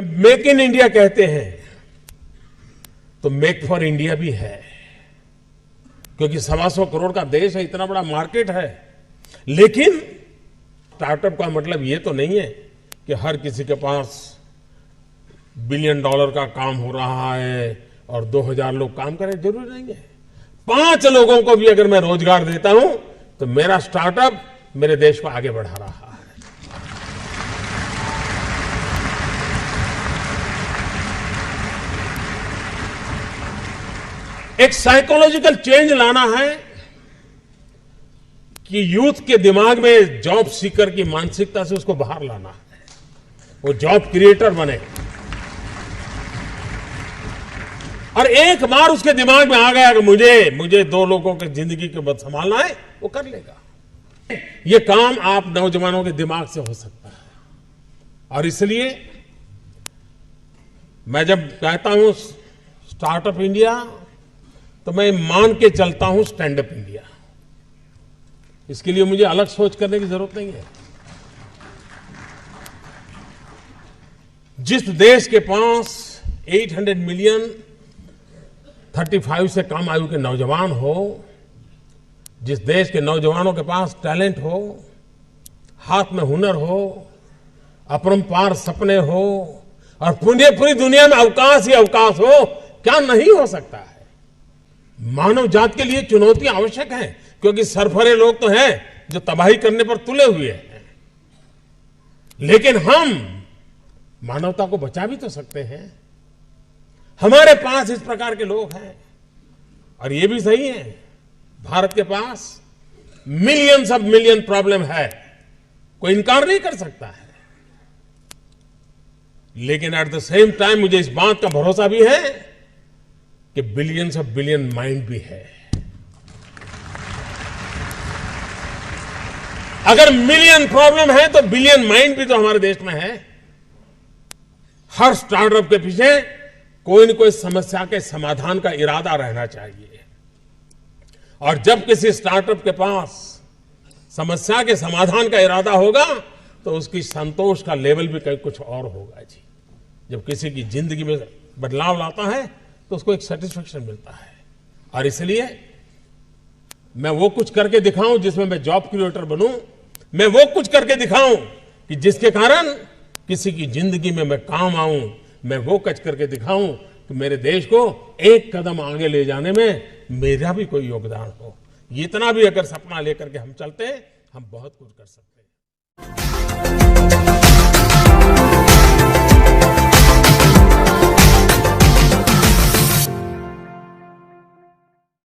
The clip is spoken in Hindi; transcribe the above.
जब मेक इन इंडिया कहते हैं तो मेक फॉर इंडिया भी है, क्योंकि 125 करोड़ का देश है, इतना बड़ा मार्केट है। लेकिन स्टार्टअप का मतलब ये तो नहीं है कि हर किसी के पास $1 बिलियन का काम हो रहा है और 2000 लोग काम करें, जरूरी नहीं है। 5 लोगों को भी अगर मैं रोजगार देता हूं तो मेरा स्टार्टअप मेरे देश को आगे बढ़ा रहा है। एक साइकोलॉजिकल चेंज लाना है कि यूथ के दिमाग में जॉब सीकर की मानसिकता से उसको बाहर लाना है, वो जॉब क्रिएटर बने। और एक बार उसके दिमाग में आ गया कि मुझे 2 लोगों की जिंदगी के बाद संभालना है, वो कर लेगा। ये काम आप नौजवानों के दिमाग से हो सकता है। और इसलिए मैं जब कहता हूं स्टार्टअप इंडिया, तो मैं मान के चलता हूं स्टैंड अप इंडिया। इसके लिए मुझे अलग सोच करने की जरूरत नहीं है। जिस देश के पास 800 मिलियन 35 से कम आयु के नौजवान हो, जिस देश के नौजवानों के पास टैलेंट हो, हाथ में हुनर हो, अपरंपार सपने हो और पूरी दुनिया में अवकाश ही अवकाश हो, क्या नहीं हो सकता है। मानव जात के लिए चुनौतियां आवश्यक हैं, क्योंकि सरफरे लोग तो हैं जो तबाही करने पर तुले हुए हैं। लेकिन हम मानवता को बचा भी तो सकते हैं। हमारे पास इस प्रकार के लोग हैं। और ये भी सही है, भारत के पास मिलियंस ऑफ मिलियन प्रॉब्लम है, कोई इनकार नहीं कर सकता है। लेकिन एट द सेम टाइम मुझे इस बात का भरोसा भी है कि बिलियंस ऑफ बिलियन माइंड भी है। अगर मिलियन प्रॉब्लम है तो बिलियन माइंड भी तो हमारे देश में है। हर स्टार्टअप के पीछे कोई न कोई समस्या के समाधान का इरादा रहना चाहिए। और जब किसी स्टार्टअप के पास समस्या के समाधान का इरादा होगा तो उसकी संतोष का लेवल भी कहीं कुछ और होगा जी। जब किसी की जिंदगी में बदलाव लाता है तो उसको एक सेटिस्फेक्शन मिलता है। और इसलिए मैं वो कुछ करके दिखाऊं जिसमें मैं जॉब क्रिएटर बनूं, मैं वो कुछ करके दिखाऊं कि जिसके कारण किसी की जिंदगी में मैं काम आऊं, मैं वो कुछ करके दिखाऊं कि मेरे देश को एक कदम आगे ले जाने में मेरा भी कोई योगदान हो। इतना भी अगर सपना लेकर के हम चलते हैं, हम बहुत कुछ कर सकते हैं।